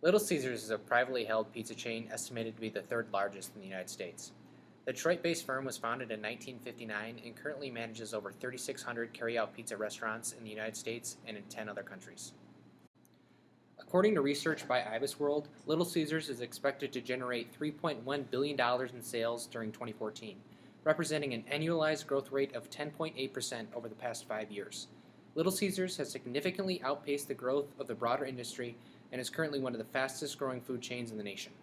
Little Caesars is a privately held pizza chain estimated to be the third largest in the United States. The Detroit-based firm was founded in 1959 and currently manages over 3,600 carry-out pizza restaurants in the United States and in 10 other countries. According to research by IBISWorld, Little Caesars is expected to generate $3.1 billion in sales during 2014, representing an annualized growth rate of 10.8% over the past 5 years. Little Caesars has significantly outpaced the growth of the broader industry and is currently one of the fastest growing food chains in the nation.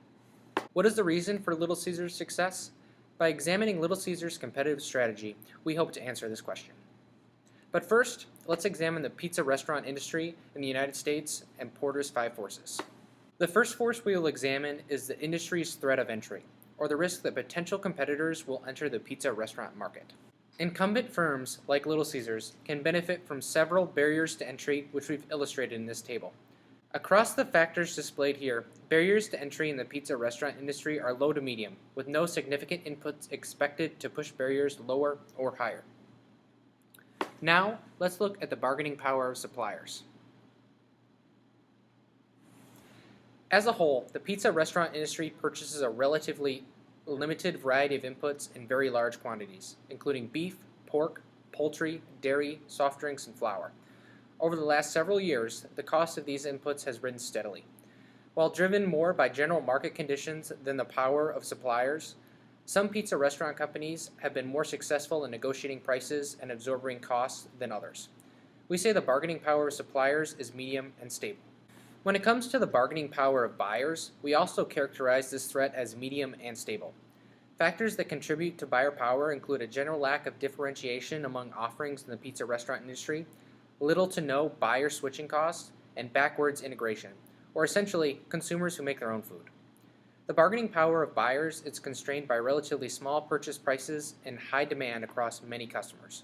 What is the reason for Little Caesars' success? By examining Little Caesars' competitive strategy, we hope to answer this question. But first, let's examine the pizza restaurant industry in the United States and Porter's 5 forces. The first force we will examine is the industry's threat of entry, or the risk that potential competitors will enter the pizza restaurant market. Incumbent firms like Little Caesars can benefit from several barriers to entry, which we've illustrated in this table. Across the factors displayed here, barriers to entry in the pizza restaurant industry are low to medium, with no significant inputs expected to push barriers lower or higher. Now, let's look at the bargaining power of suppliers. As a whole, the pizza restaurant industry purchases a relatively limited variety of inputs in very large quantities, including beef, pork, poultry, dairy, soft drinks, and flour. Over the last several years, the cost of these inputs has risen steadily. While driven more by general market conditions than the power of suppliers, some pizza restaurant companies have been more successful in negotiating prices and absorbing costs than others. We say the bargaining power of suppliers is medium and stable. When it comes to the bargaining power of buyers, we also characterize this threat as medium and stable. Factors that contribute to buyer power include a general lack of differentiation among offerings in the pizza restaurant industry, little to no buyer switching costs, and backwards integration, or essentially consumers who make their own food. The bargaining power of buyers is constrained by relatively small purchase prices and high demand across many customers.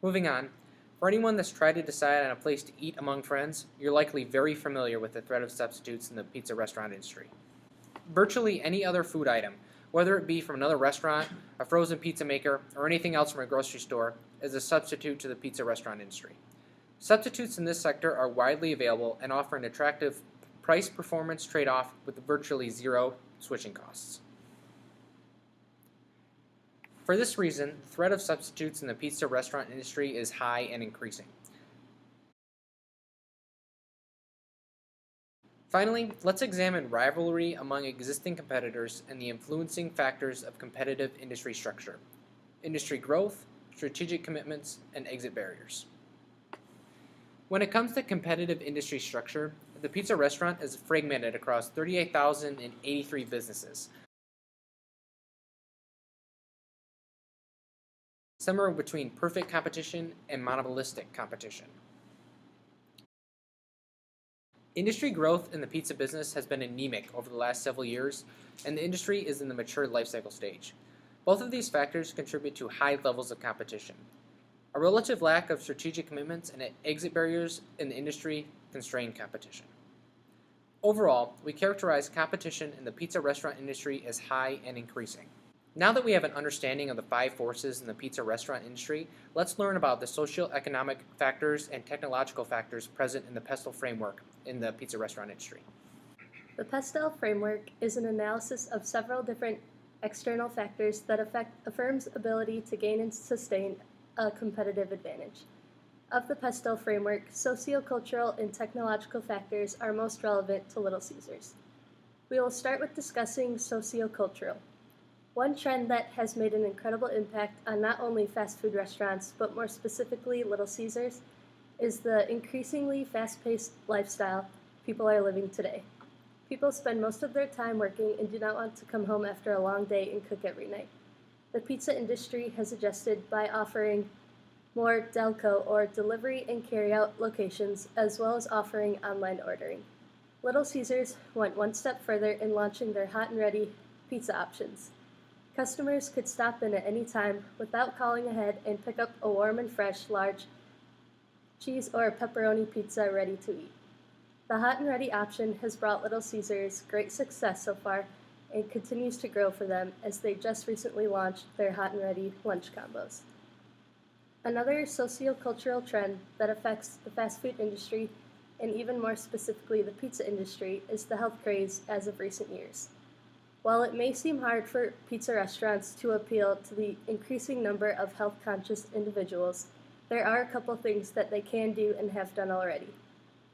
Moving on, for anyone that's tried to decide on a place to eat among friends, you're likely very familiar with the threat of substitutes in the pizza restaurant industry. Virtually any other food item, whether it be from another restaurant, a frozen pizza maker, or anything else from a grocery store, is a substitute to the pizza restaurant industry. Substitutes in this sector are widely available and offer an attractive price-performance trade-off with virtually zero switching costs. For this reason, the threat of substitutes in the pizza restaurant industry is high and increasing. Finally, let's examine rivalry among existing competitors and the influencing factors of competitive industry structure: industry growth, strategic commitments, and exit barriers. When it comes to competitive industry structure, the pizza restaurant is fragmented across 38,083 businesses. Somewhere between perfect competition and monopolistic competition. Industry growth in the pizza business has been anemic over the last several years, and the industry is in the mature lifecycle stage. Both of these factors contribute to high levels of competition. A relative lack of strategic commitments and exit barriers in the industry constrain competition. Overall, we characterize competition in the pizza restaurant industry as high and increasing. Now that we have an understanding of the 5 forces in the pizza restaurant industry, let's learn about the socioeconomic factors and technological factors present in the PESTEL framework in the pizza restaurant industry. The PESTEL framework is an analysis of several different external factors that affect a firm's ability to gain and sustain a competitive advantage. Of the PESTEL framework, sociocultural and technological factors are most relevant to Little Caesars. We will start with discussing sociocultural. One trend that has made an incredible impact on not only fast food restaurants, but more specifically Little Caesars, is the increasingly fast-paced lifestyle people are living today. People spend most of their time working and do not want to come home after a long day and cook every night. The pizza industry has adjusted by offering more Delco or delivery and carry-out locations, as well as offering online ordering. Little Caesars went one step further in launching their hot and ready pizza options. Customers could stop in at any time without calling ahead and pick up a warm and fresh large cheese or pepperoni pizza ready to eat. The hot and ready option has brought Little Caesars great success so far and continues to grow for them as they just recently launched their hot and ready lunch combos. Another sociocultural trend that affects the fast food industry and even more specifically the pizza industry, is the health craze as of recent years. While it may seem hard for pizza restaurants to appeal to the increasing number of health-conscious individuals, there are a couple things that they can do and have done already.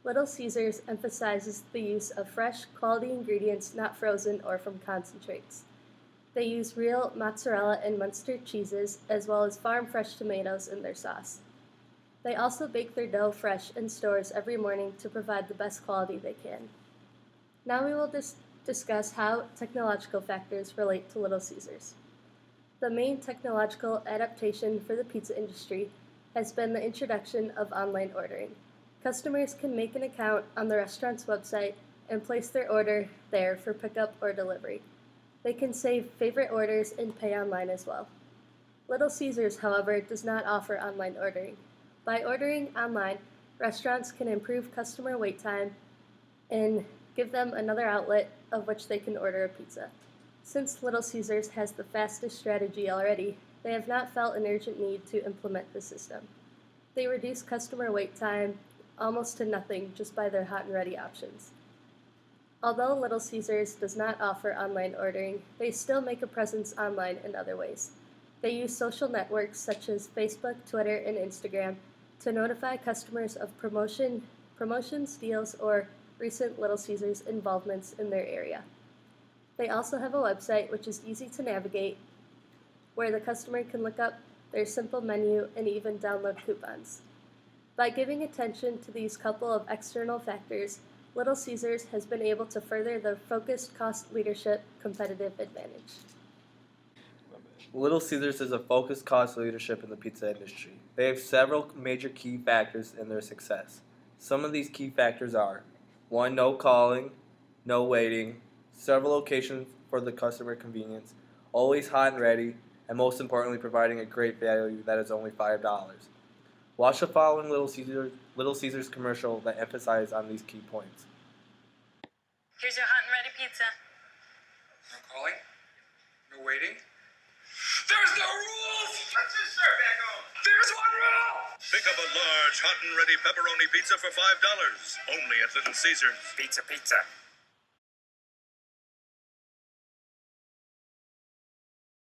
Little Caesars emphasizes the use of fresh, quality ingredients not frozen or from concentrates. They use real mozzarella and Munster cheeses, as well as farm-fresh tomatoes in their sauce. They also bake their dough fresh in stores every morning to provide the best quality they can. Now we will discuss how technological factors relate to Little Caesars. The main technological adaptation for the pizza industry has been the introduction of online ordering. Customers can make an account on the restaurant's website and place their order there for pickup or delivery. They can save favorite orders and pay online as well. Little Caesars, however, does not offer online ordering. By ordering online, restaurants can improve customer wait time and give them another outlet of which they can order a pizza. Since Little Caesars has the fastest strategy already, they have not felt an urgent need to implement the system. They reduce customer wait time almost to nothing just by their hot and ready options. Although Little Caesars does not offer online ordering, they still make a presence online in other ways. They use social networks such as Facebook, Twitter, and Instagram to notify customers of promotions, deals, or recent Little Caesars involvements in their area. They also have a website which is easy to navigate, where the customer can look up their simple menu and even download coupons. By giving attention to these couple of external factors, Little Caesars has been able to further their focused cost leadership competitive advantage. Little Caesars is a focused cost leadership in the pizza industry. They have several major key factors in their success. Some of these key factors are 1. No calling, no waiting, several locations for the customer convenience, always hot and ready, and most importantly, providing a great value that is only $5. Watch the following Little Caesars commercial that emphasizes on these key points. Here's your hot and ready pizza. No calling? No waiting? There's no rules! Let's just serve back home. There's one rule! Pick up a large, hot and ready pepperoni pizza for $5. Only at Little Caesars. Pizza.